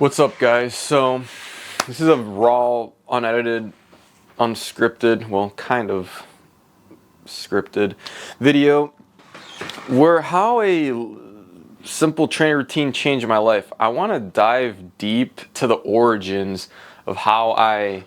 What's up, guys? So this is a raw, unedited, unscripted, well, kind of scripted video where how a simple training routine changed my life. I want to dive deep to the origins of how I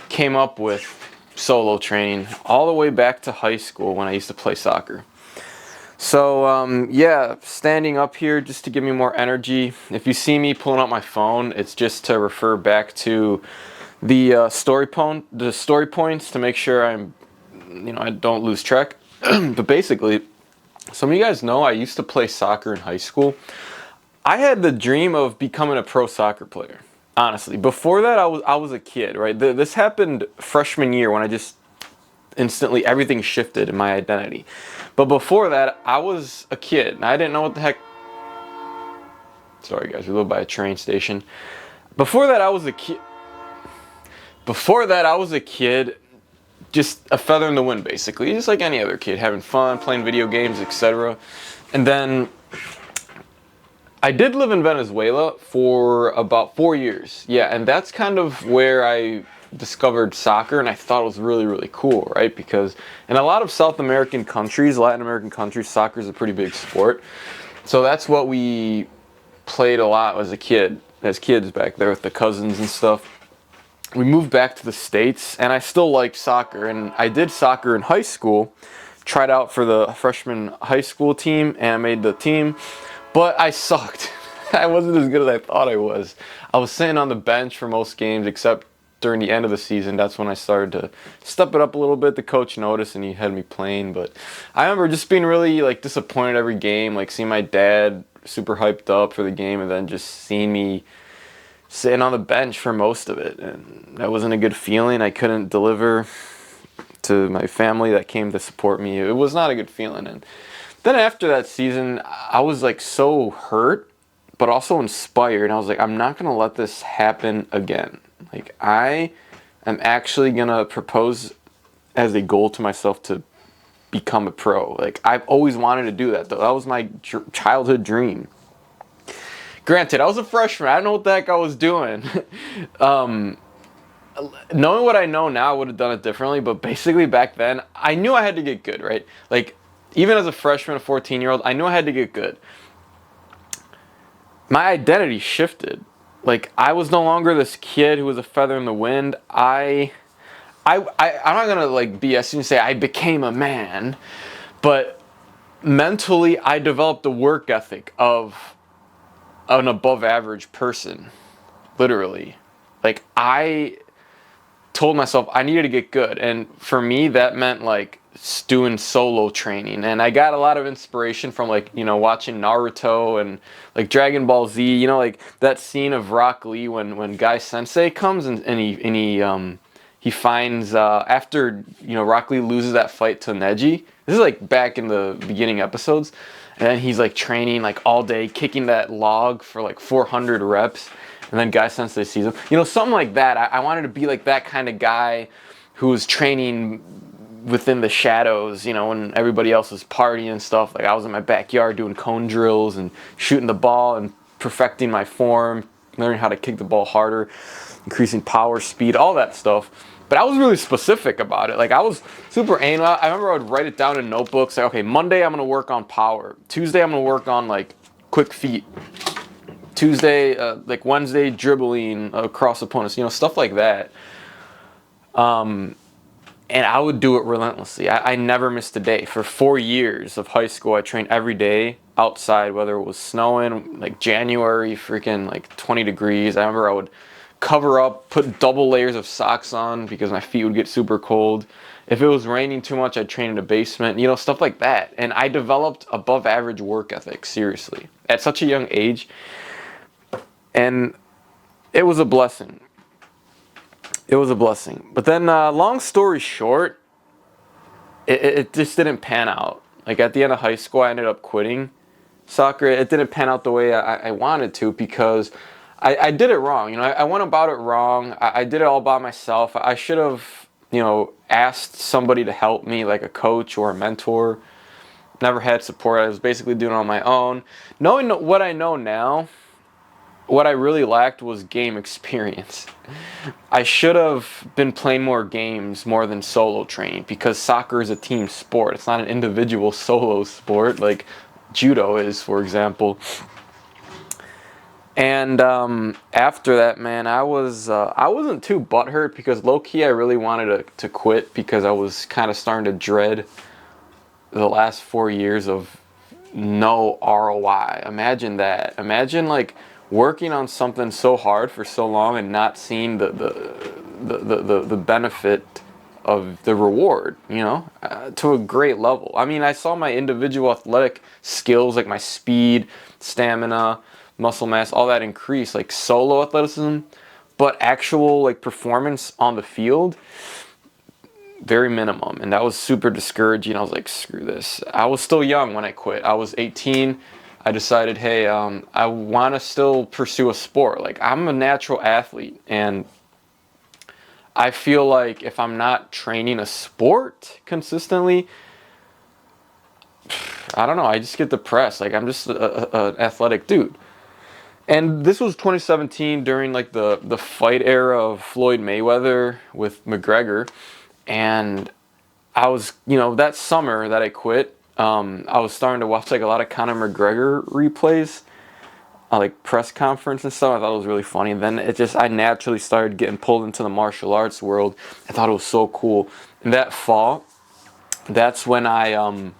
came up with solo training all the way back to high school when I used to play soccer. So yeah, standing up here just to give me more energy. If you see me pulling out my phone, it's just to refer back to the story points to make sure I don't lose track. But basically, some of you guys know I used to play soccer in high school. I had the dream of becoming a pro soccer player. Honestly, before that, I was a kid, right? This happened freshman year when I just instantly everything shifted in my identity. But before that, I was a kid and I didn't know what the heck. Sorry guys, we live by a train station. Before that, I was a kid. Before that, I was a kid, just a feather in the wind, basically, just like any other kid, having fun, playing video games, etc. And then I did live in Venezuela for about 4 years. Yeah, and that's kind of where I discovered soccer, and I thought it was really, really cool, right? Because in a lot of South American countries, Latin American countries, soccer is a pretty big sport. So that's what we played a lot as kids back there with the cousins and stuff. We moved back to the States, and I still liked soccer, and I did soccer in high school, tried out for the freshman high school team, and I made the team, but I sucked. I wasn't as good as I thought I was. I was sitting on the bench for most games, except during the end of the season. That's when I started to step it up a little bit. The coach noticed, and he had me playing, but I remember just being really disappointed every game, seeing my dad super hyped up for the game, and then just seeing me sitting on the bench for most of it, and that wasn't a good feeling. I couldn't deliver to my family that came to support me. It was not a good feeling. And then after that season, I was so hurt, but also inspired. I was like, I'm not gonna let this happen again. I am actually gonna propose as a goal to myself to become a pro. I've always wanted to do that, though. That was my childhood dream. Granted, I was a freshman. I don't know what the heck I was doing. Knowing what I know now, I would have done it differently. But basically, back then, I knew I had to get good, right? Even as a freshman, a 14-year-old, I knew I had to get good. My identity shifted. I was no longer this kid who was a feather in the wind. I'm not gonna BS and say I became a man, but mentally, I developed a work ethic of an above average person, literally. I told myself I needed to get good, and for me that meant doing solo training. And I got a lot of inspiration from watching Naruto and Dragon Ball Z, that scene of Rock Lee when Guy Sensei comes and he finds after Rock Lee loses that fight to Neji. This is back in the beginning episodes. And then he's training all day, kicking that log for 400 reps. And then Guy Sensei sees him. Something like that. I wanted to be that kind of guy who was training within the shadows, when everybody else was partying and stuff. I was in my backyard doing cone drills and shooting the ball and perfecting my form, learning how to kick the ball harder, increasing power, speed, all that stuff. But I was really specific about it. I was super anal. I remember I would write it down in notebooks. Okay, Monday I'm going to work on power. Tuesday I'm going to work on quick feet. Tuesday, Wednesday, dribbling across opponents. Stuff like that. And I would do it relentlessly. I never missed a day. For 4 years of high school, I trained every day outside, whether it was snowing, January, freaking 20 degrees. I remember I would cover up, put double layers of socks on because my feet would get super cold. If it was raining too much, I'd train in a basement, stuff like that. And I developed above average work ethic, seriously, at such a young age. And it was a blessing. It was a blessing. But then, long story short, it just didn't pan out. At the end of high school, I ended up quitting soccer. It didn't pan out the way I wanted to because I did it wrong. I went about it wrong. I did it all by myself. I should have, asked somebody to help me, like a coach or a mentor. Never had support. I was basically doing it on my own. Knowing what I know now, what I really lacked was game experience. I should have been playing more games more than solo training, because soccer is a team sport. It's not an individual solo sport like judo is, for example. And after that, man, I wasn't too butthurt, because low key I really wanted to quit, because I was kind of starting to dread the last 4 years of no ROI. Imagine that. Imagine like working on something so hard for so long and not seeing the benefit of the reward, you know, to a great level. I mean, I saw my individual athletic skills, like my speed, stamina, muscle mass, all that increase, like solo athleticism, but actual like performance on the field, very minimum. And that was super discouraging. I was like, screw this. I was still young when I quit. I was 18. I decided, hey, I want to still pursue a sport. Like, I'm a natural athlete, and I feel like if I'm not training a sport consistently, I don't know, I just get depressed. Like, I'm just an athletic dude. And this was 2017, during like the fight era of Floyd Mayweather with McGregor. And I was, you know, that summer that I quit, I was starting to watch like a lot of Conor McGregor replays, like press conference and stuff. I thought it was really funny. And then I naturally started getting pulled into the martial arts world. I thought it was so cool. And that fall, that's when I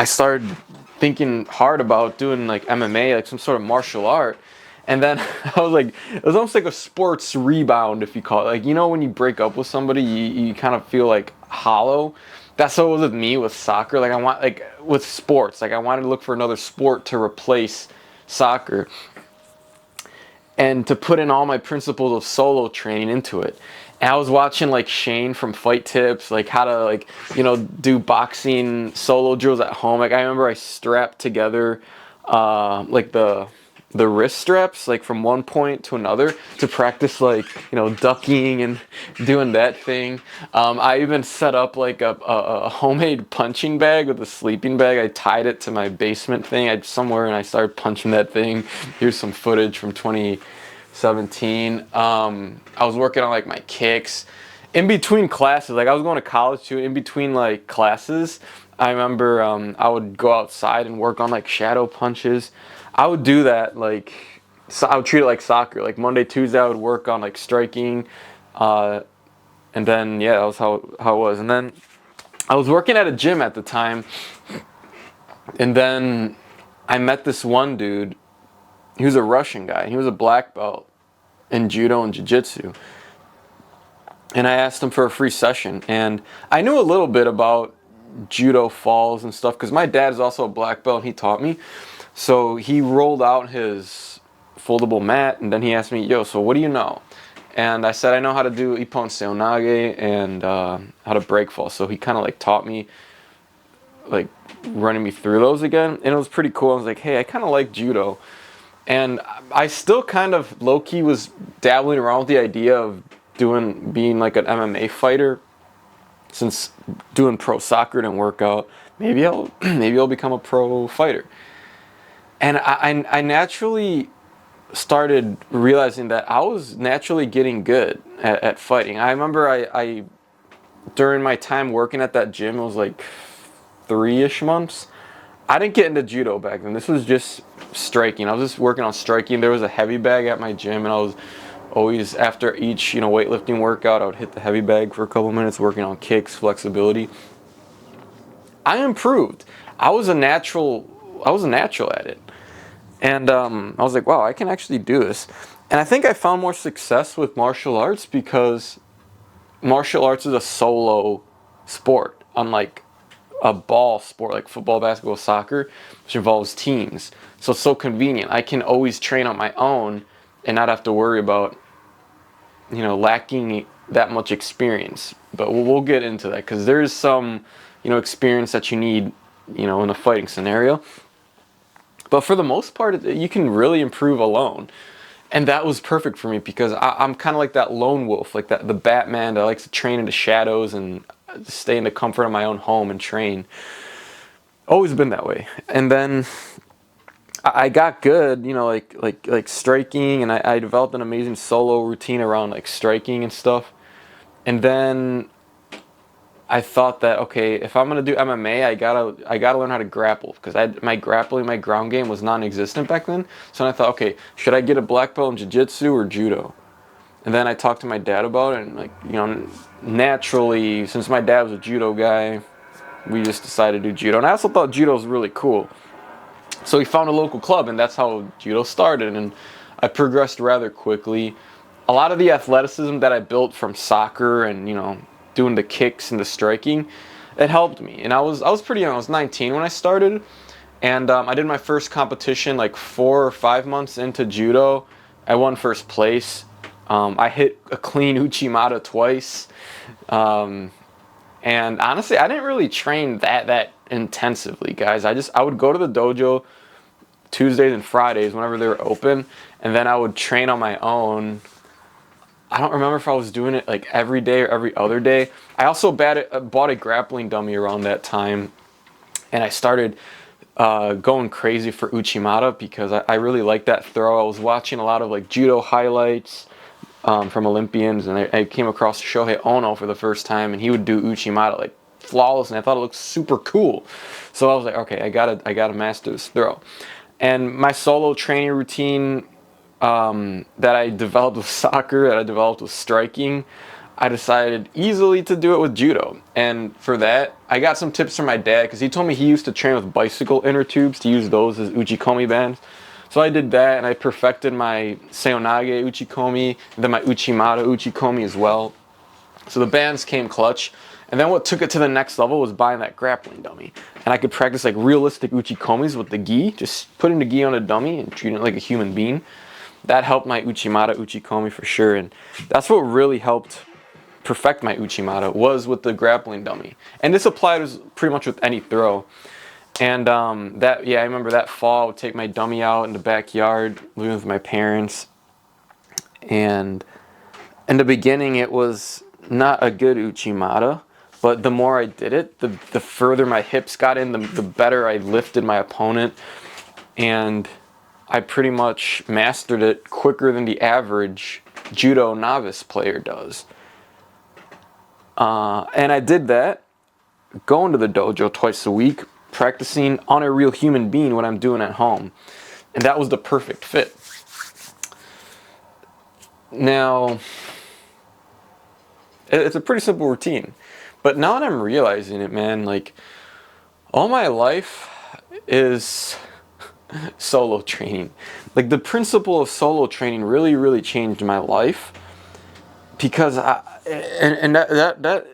started thinking hard about doing like MMA, like some sort of martial art. And then I was like, it was almost like a sports rebound, if you call it. Like, you know, when you break up with somebody, you kind of feel like hollow. That's what it was with me with soccer. Like, with sports, like I wanted to look for another sport to replace soccer, and to put in all my principles of solo training into it. And I was watching like Shane from Fight Tips, like how to, like, you know, do boxing solo drills at home. Like, I remember I strapped together like the wrist straps, like from one point to another, to practice, like, you know, ducking and doing that thing. I even set up like a homemade punching bag with a sleeping bag. I tied it to my basement thing somewhere, and I started punching that thing. Here's some footage from 2017. I was working on like my kicks in between classes. Like, I was going to college too. In between like classes, I remember I would go outside and work on like shadow punches. I would do that, like, so I would treat it like soccer. Like Monday, Tuesday, I would work on like striking, and then yeah, that was how it was. And then I was working at a gym at the time, and then I met this one dude. He was a Russian guy. He was a black belt in judo and jiu-jitsu. And I asked him for a free session, and I knew a little bit about judo falls and stuff, because my dad is also a black belt and he taught me. So he rolled out his foldable mat, and then he asked me, yo, so what do you know? And I said, I know how to do ippon seonage and how to break fall. So he kind of like taught me, like running me through those again. And it was pretty cool. I was like, hey, I kind of like judo. And I still kind of low-key was dabbling around with the idea of being like an MMA fighter, since doing pro soccer didn't work out. Maybe I'll become a pro fighter. And I naturally started realizing that I was naturally getting good at fighting. I remember I during my time working at that gym, it was like 3-ish months. I didn't get into judo back then. This was just striking. I was just working on striking. There was a heavy bag at my gym, and I was always, after each, you know, weightlifting workout, I would hit the heavy bag for a couple minutes working on kicks, flexibility. I improved. I was a natural at it. And I was like, wow, I can actually do this. And I think I found more success with martial arts, because martial arts is a solo sport, unlike a ball sport like football, basketball, soccer, which involves teams. So it's so convenient. I can always train on my own and not have to worry about, you know, lacking that much experience. But we'll get into that, because there is some, you know, experience that you need, you know, in a fighting scenario. But for the most part, you can really improve alone. And that was perfect for me, because I'm kind of like that lone wolf, like the Batman that likes to train in the shadows and stay in the comfort of my own home and train. Always been that way. And then I got good, you know, like striking, and I developed an amazing solo routine around like striking and stuff. And then I thought that, okay, if I'm gonna do MMA, I gotta learn how to grapple, because my grappling, my ground game was non-existent back then. So I thought, okay, should I get a black belt in jiu-jitsu or judo? And then I talked to my dad about it, and like, you know, naturally, since my dad was a judo guy, we just decided to do judo. And I also thought judo was really cool. So we found a local club, and that's how judo started. And I progressed rather quickly. A lot of the athleticism that I built from soccer and, you know, doing the kicks and the striking, it helped me. And I was pretty young. I was 19 when I started, and I did my first competition like 4 or 5 months into judo. I won first place. I hit a clean Uchimata twice. And honestly, I didn't really train that intensively, guys. I would go to the dojo Tuesdays and Fridays whenever they were open, and then I would train on my own. I don't remember if I was doing it like every day or every other day. I also bought a grappling dummy around that time, and I started going crazy for Uchimata because I really liked that throw. I was watching a lot of like judo highlights from Olympians, and I came across Shohei Ono for the first time, and he would do Uchimata like flawless, and I thought it looked super cool. So I was like, okay, I gotta master this throw. And my solo training routine that I developed with soccer, that I developed with striking, I decided easily to do it with judo. And for that, I got some tips from my dad, because he told me he used to train with bicycle inner tubes, to use those as uchikomi bands. So I did that, and I perfected my seonage uchikomi, and then my uchimata uchikomi as well. So the bands came clutch. And then what took it to the next level was buying that grappling dummy. And I could practice like realistic uchikomis with the gi, just putting the gi on a dummy and treating it like a human being. That helped my Uchimata uchikomi for sure. And that's what really helped perfect my Uchimata, was with the grappling dummy. And this applied pretty much with any throw. And I remember that fall, I would take my dummy out in the backyard, living with my parents. And in the beginning, it was not a good Uchimata. But the more I did it, the further my hips got in, the better I lifted my opponent. And I pretty much mastered it quicker than the average judo novice player does. And I did that, going to the dojo twice a week, practicing on a real human being what I'm doing at home. And that was the perfect fit. Now, it's a pretty simple routine. But now that I'm realizing it, man, like, all my life is solo training. Like, the principle of solo training really, really changed my life, because that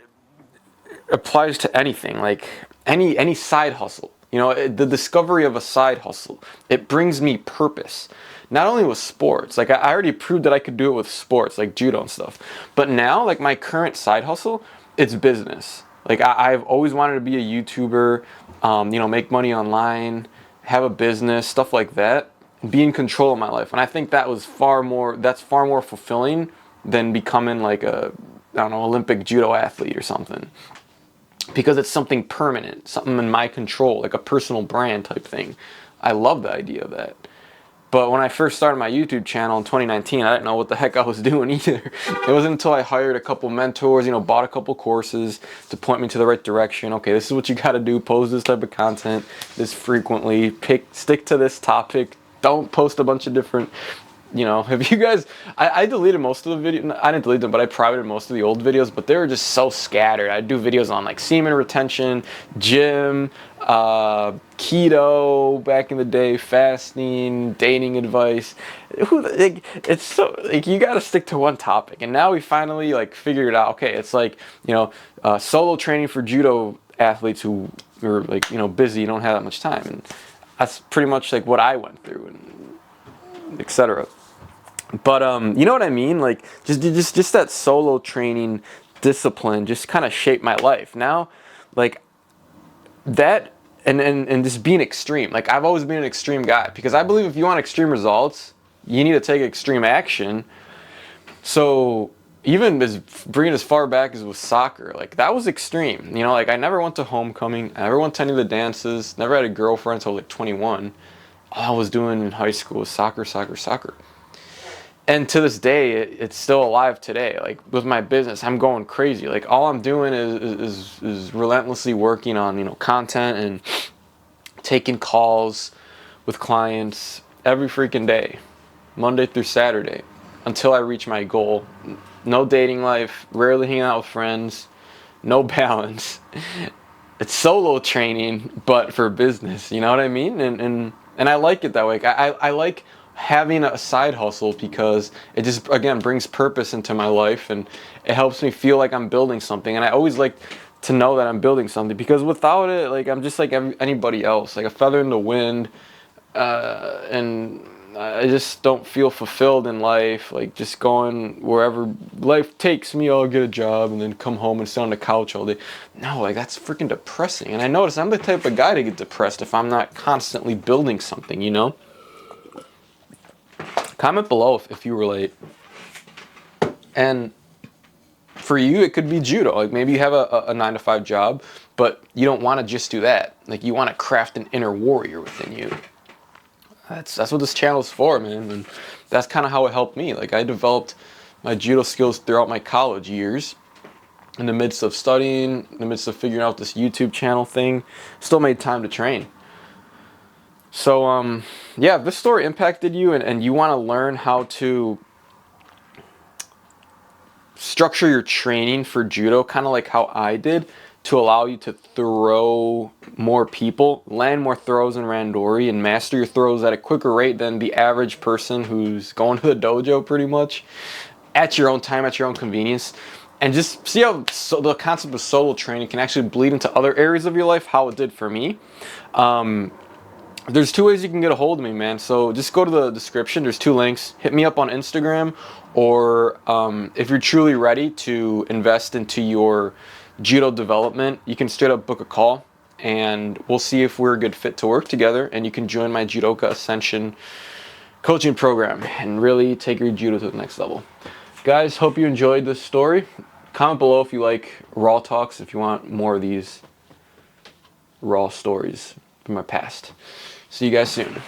applies to anything, like any side hustle. You know, the discovery of a side hustle, it brings me purpose. Not only with sports, like I already proved that I could do it with sports, like judo and stuff. But now, like my current side hustle, it's business. Like I've always wanted to be a YouTuber, you know, make money online, have a business, stuff like that, be in control of my life. And I think that's far more fulfilling than becoming like a, I don't know, Olympic judo athlete or something. Because it's something permanent, something in my control, like a personal brand type thing. I love the idea of that. But when I first started my YouTube channel in 2019, I didn't know what the heck I was doing either. It wasn't until I hired a couple mentors, you know, bought a couple courses to point me to the right direction. Okay, this is what you got to do. Post this type of content this frequently. Stick to this topic. Don't post a bunch of different, you know, have you guys, I deleted most of the videos. I didn't delete them, but I privated most of the old videos, but they were just so scattered. I'd do videos on like semen retention, gym, keto back in the day, fasting, dating advice. It's so, like, you got to stick to one topic. And now we finally like figured it out. Okay, it's like, you know, solo training for judo athletes who are like, you know, busy, don't have that much time. And that's pretty much like what I went through, and etc. But you know what I mean? Like just that solo training discipline just kind of shaped my life. Now, like that, and just being extreme. Like I've always been an extreme guy, because I believe if you want extreme results, you need to take extreme action. So even bringing it as far back as with soccer, like that was extreme. You know, like I never went to homecoming, I never went to any of the dances, never had a girlfriend until like 21. all I was doing in high school was soccer, soccer, soccer. And to this day, it's still alive today. Like with my business, I'm going crazy. Like all I'm doing is relentlessly working on, you know, content and taking calls with clients every freaking day, Monday through Saturday, until I reach my goal. No dating life, rarely hanging out with friends, no balance. It's solo training, but for business. You know what I mean? And I like it that way. I like having a side hustle because it just, again, brings purpose into my life, and it helps me feel like I'm building something. And I always like to know that I'm building something, because without it, like, I'm just like anybody else, like a feather in the wind. And I just don't feel fulfilled in life. Like just going wherever life takes me, I'll get a job and then come home and sit on the couch all day. No, like that's freaking depressing. And I notice I'm the type of guy to get depressed if I'm not constantly building something, you know? Comment below if you relate. And for you, it could be judo. Like maybe you have a 9-to-5 job, but you don't want to just do that. Like you want to craft an inner warrior within you. That's what this channel is for, man. And that's kind of how it helped me. Like I developed my judo skills throughout my college years, in the midst of studying, in the midst of figuring out this YouTube channel thing. Still made time to train. So yeah, if this story impacted you and you want to learn how to structure your training for judo, kind of like how I did, to allow you to throw more people, land more throws in randori, and master your throws at a quicker rate than the average person who's going to the dojo pretty much, at your own time, at your own convenience. And just see how the concept of solo training can actually bleed into other areas of your life, how it did for me. There's 2 ways you can get a hold of me, man. So just go to the description. There's 2 links. Hit me up on Instagram, or if you're truly ready to invest into your judo development, you can straight up book a call, and we'll see if we're a good fit to work together, and you can join my Judoka Ascension coaching program and really take your judo to the next level. Guys, hope you enjoyed this story. Comment below if you like raw talks, if you want more of these raw stories from my past. See you guys soon.